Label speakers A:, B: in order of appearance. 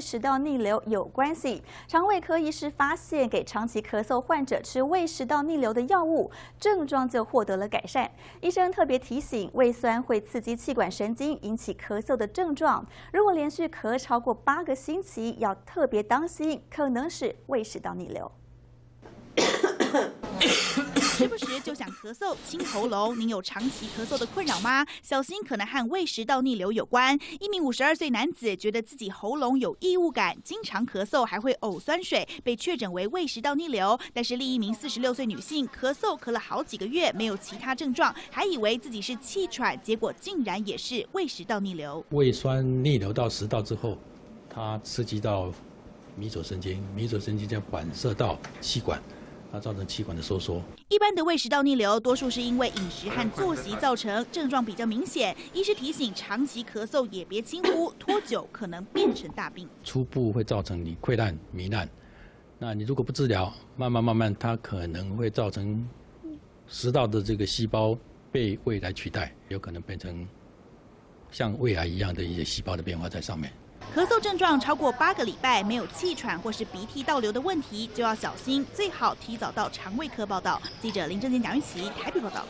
A: 胃食道逆流有关系。肠胃科医师发现，给长期咳嗽患者吃胃食道逆流的药物，症状就获得了改善。医生特别提醒，胃酸会刺激气管神经，引起咳嗽的症状。如果连续咳超过8个星期，要特别当心，可能是胃食道逆流。
B: 时不时就想咳嗽、清喉咙，您有长期咳嗽的困扰吗？小心可能和胃食道逆流有关。一名52岁男子觉得自己喉咙有异物感，经常咳嗽，还会呕酸水，被确诊为胃食道逆流。但是另一名46岁女性咳嗽咳了好几个月，没有其他症状，还以为自己是气喘，结果竟然也是胃食道逆流。
C: 胃酸逆流到食道之后，它刺激到迷走神经，迷走神经将反射到气管。它造成气管的收缩。
B: 一般的胃食道逆流，多数是因为饮食和作息造成，症状比较明显。医师提醒，长期咳嗽也别轻忽，拖久可能变成大病。
C: 初步会造成你溃烂、糜烂，那你如果不治疗，慢慢，它可能会造成食道的这个细胞被胃来取代，有可能变成像胃癌一样的一些细胞的变化在上面。
B: 咳嗽症状超过8个礼拜，没有气喘或是鼻涕倒流的问题，就要小心，最好提早到肠胃科报道。记者林正健、蒋玉琪台北报道。